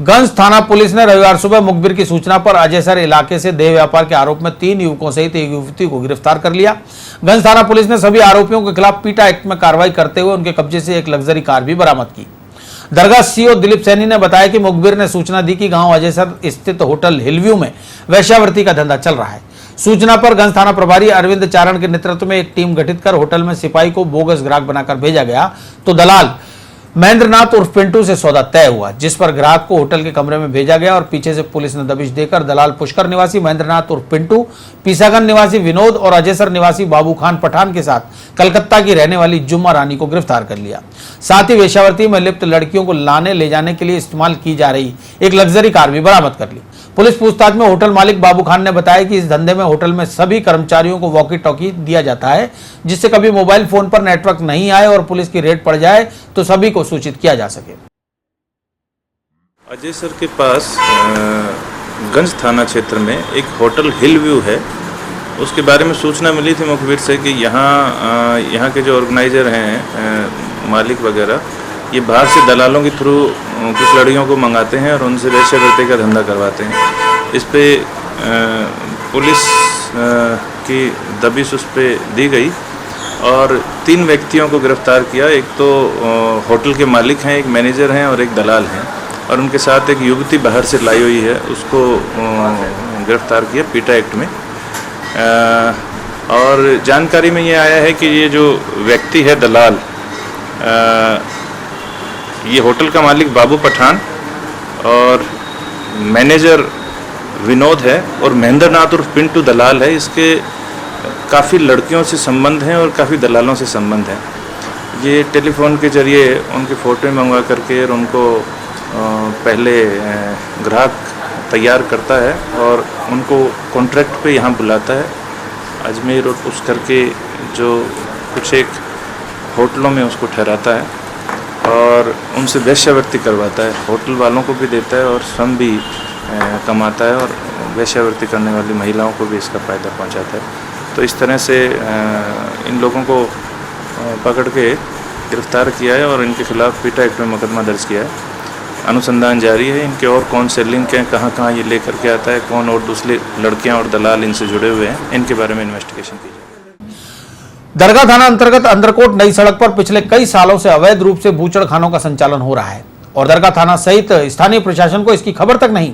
गंज थाना पुलिस ने रविवार सुबह मुखबिर की सूचना पर अजयसर इलाके से देह व्यापार के आरोप में 3 युवकों सहित एक युवती को गिरफ्तार कर लिया। गंज थाना पुलिस ने सभी आरोपियों के खिलाफ पीटा एक्ट में कार्रवाई करते हुए उनके कब्जे से एक लग्जरी कार भी बरामद की। दरगाह सीओ दिलीप सैनी ने बताया कि मुखबिर ने सूचना दी कि गांव अजयसर स्थित होटल हिलव्यू में वेश्यावृत्ति का धंधा चल रहा है। सूचना पर गंज थाना प्रभारी अरविंद चारण के नेतृत्व में एक टीम गठित कर होटल में सिपाही को बोगस ग्राहक बनाकर भेजा गया तो दलाल महेंद्रनाथ उर्फ पिंटू से सौदा तय हुआ, जिस पर ग्राहक को होटल के कमरे में भेजा गया और पीछे से पुलिस ने दबिश देकर दलाल पुष्कर निवासी महेंद्रनाथ उर्फ पिंटू, पीसागन निवासी विनोद और अजयसर निवासी बाबू खान पठान के साथ कलकत्ता की रहने वाली जुम्मा रानी को गिरफ्तार कर लिया। साथ ही वेश्यावृत्ति में लिप्त लड़कियों को लाने ले जाने के लिए इस्तेमाल की जा रही एक लग्जरी कार भी बरामद कर ली। पुलिस पूछताछ में होटल मालिक बाबू खान ने बताया कि इस धंधे में होटल में सभी कर्मचारियों को वॉकी टॉकी दिया जाता है, जिससे कभी मोबाइल फोन पर नेटवर्क नहीं आए और पुलिस की रेड पड़ जाए तो सभी को सूचित किया जा सके। अजयसर के पास गंज थाना क्षेत्र में एक होटल हिलव्यू है, उसके बारे में सूचना मिली थी मुखबिर से कि यहाँ के जो ऑर्गेनाइजर हैं मालिक वगैरह, ये बाहर से दलालों के थ्रू कुछ लड़कियों को मंगाते हैं और उनसे वेश्यावृत्ति का धंधा करवाते हैं। इस पे पुलिस की दबिश उस पर दी गई और 3 व्यक्तियों को गिरफ्तार किया। एक तो होटल के मालिक हैं, एक मैनेजर हैं और एक दलाल हैं, और उनके साथ एक युवती बाहर से लाई हुई है, उसको गिरफ्तार किया पीटा एक्ट में। और जानकारी में ये आया है कि ये जो व्यक्ति है दलाल, ये होटल का मालिक बाबू पठान और मैनेजर विनोद है और महेंद्रनाथ उर्फ पिंटू दलाल है। इसके काफ़ी लड़कियों से संबंध हैं और काफ़ी दलालों से संबंध हैं। ये टेलीफोन के जरिए उनकी फ़ोटो मंगवा करके और उनको पहले ग्राहक तैयार करता है और उनको कॉन्ट्रैक्ट पे यहाँ बुलाता है अजमेर और उस करके जो कुछ एक होटलों में उसको ठहराता है और उनसे वेश्यावृत्ति करवाता है। होटल वालों को भी देता है और श्रम भी कमाता है और वेश्यावृत्ति करने वाली महिलाओं को भी इसका फ़ायदा पहुंचाता है। तो इस तरह से इन लोगों को पकड़ के गिरफ्तार किया है और इनके खिलाफ पीटा एक्ट में मुकदमा दर्ज किया है। अनुसंधान जारी है, इनके और कौन से लिंक हैं, कहाँ कहाँ ये लेकर के आता है, कौन और दूसरी लड़कियाँ और दलाल इनसे जुड़े हुए हैं, इनके बारे में इन्वेस्टिगेशन की जाए। दरगाह थाना अंतर्गत अंदरकोट नई सड़क पर पिछले कई सालों से अवैध रूप से बूचड़खानों का संचालन हो रहा है और दरगाह थाना सहित स्थानीय प्रशासन को इसकी खबर तक नहीं।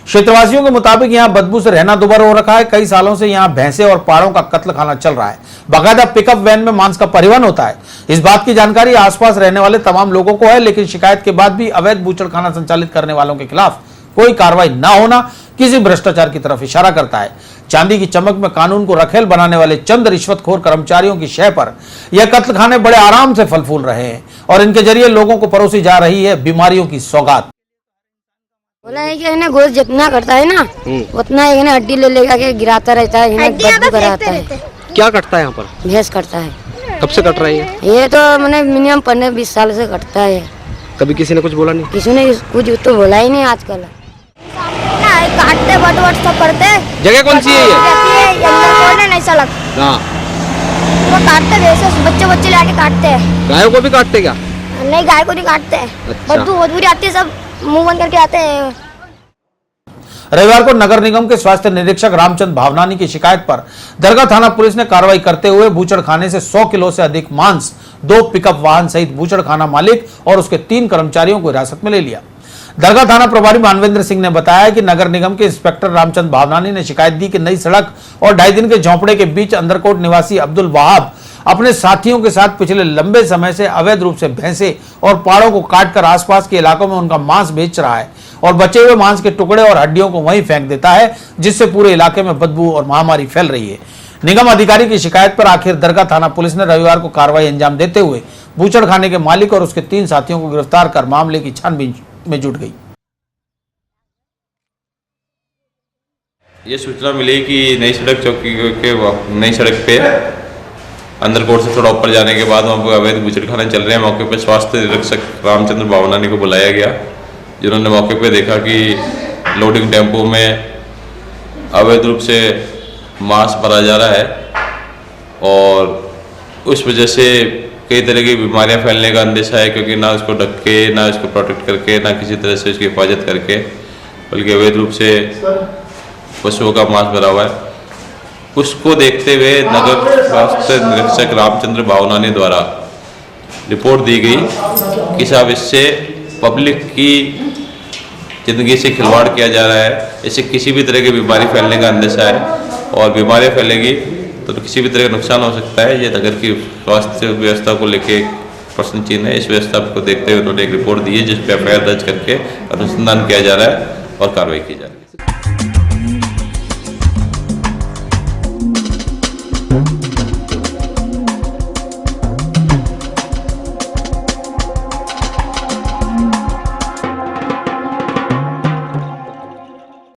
क्षेत्रवासियों के मुताबिक यहां बदबू से रहना दुभर हो रखा है। कई सालों से यहां भैंसे और पाड़ों का कत्ल खाना चल रहा है। बाकायदा पिकअप वैन में मांस का परिवहन होता है। इस बात की जानकारी आसपास रहने वाले तमाम लोगों को है, लेकिन शिकायत के बाद भी अवैध बूचड़खाना संचालित करने वालों के खिलाफ कोई कार्रवाई न होना किसी भ्रष्टाचार की तरफ इशारा करता है। चांदी की चमक में कानून को रखेल बनाने वाले चंद रिश्वतखोर कर्मचारियों की शय पर यह कत्लखाने बड़े आराम से फल फूल रहे हैं और इनके जरिए लोगों को परोसी जा रही है बीमारियों की सौगात। बोला है कि इन्हें गोश्त जितना करता है ना उतना इन्हें हड्डी ले लेगा के गिराता रहता है, इन्हें बदबू कराता है। क्या कटता है यहाँ पर? भैंस कटता है। कब से कट रहा है ये तो मैंने मिनिमम 15-20 साल से कटता है। कभी किसी ने कुछ बोला नहीं? किसी ने कुछ तो बोला ही नहीं। आजकल काटते बट सब करते। जगह कौन सी है ये? नहीं सड़क। हाँ, वो काटते वैसे बच्चे लाके काटते हैं। गायों को भी काटते क्या? नहीं, गाय को नहीं काटते। अच्छा। बदबू आती है, सब मुंह बंद करके आते हैं। रविवार को नगर निगम के स्वास्थ्य निरीक्षक रामचंद्र भावनानी की शिकायत पर दरगाह थाना पुलिस ने कार्रवाई करते हुए बूचड़खाने से 100 किलो से अधिक मांस, 2 पिकअप वाहन सहित बूचड़खाना मालिक और उसके 3 कर्मचारियों को हिरासत में ले लिया। दरगाह थाना प्रभारी मानवेंद्र सिंह ने बताया कि नगर निगम के इंस्पेक्टर रामचंद्र भावनानी ने शिकायत दी कि नई सड़क और 2.5 दिन के झोंपड़े के बीच अंदरकोट निवासी अब्दुल वहाब अपने साथियों के साथ पिछले लंबे समय से अवैध रूप से भैंसे और पाड़ों को काटकर आसपास के इलाकों में उनका मांस बेच रहा है और बचे हुए मांस के टुकड़े और हड्डियों को वहीं फेंक देता है, जिससे पूरे इलाके में बदबू और महामारी फैल रही है। निगम अधिकारी की शिकायत पर आखिर दरगाह थाना पुलिस ने रविवार को कार्रवाई अंजाम देते हुए बूचड़खाने के मालिक और उसके 3 साथियों को गिरफ्तार कर मामले की छानबीन में जुट गई। ये सूचना मिली कि नई सड़क चौकी के नई सड़क पे अंदरकोट से थोड़ा ऊपर जाने के बाद वहाँ पर अवैध बूचड़खाने चल रहे हैं। मौके पर स्वास्थ्य निरीक्षक रामचंद्र भावनानी को बुलाया गया, जिन्होंने मौके पे देखा कि लोडिंग टेम्पो में अवैध रूप से मांस भरा जा रहा है और उस वजह से कई तरह की बीमारियां फैलने का अंदेशा है, क्योंकि ना उसको ढक के, ना उसको प्रोटेक्ट करके, ना किसी तरह से उसकी हिफाजत करके, बल्कि अवैध रूप से पशुओं का मांस भरा हुआ है। उसको देखते हुए नगर स्वास्थ्य निरीक्षक रामचंद्र भावनानी द्वारा रिपोर्ट दी गई कि साहब इससे पब्लिक की ज़िंदगी से खिलवाड़ किया जा रहा है, इससे किसी भी तरह की बीमारी फैलने का अंदेशा है, और बीमारी फैलेगी तो किसी भी तरह का नुकसान हो सकता है। ये नगर की स्वास्थ्य व्यवस्था को लेके प्रश्न चिन्ह है। इस व्यवस्था को देखते हुए उन्होंने एक रिपोर्ट दी है, जिस पर एफआईआर दर्ज करके अनुसंधान किया जा रहा है और कार्रवाई की जा रही है।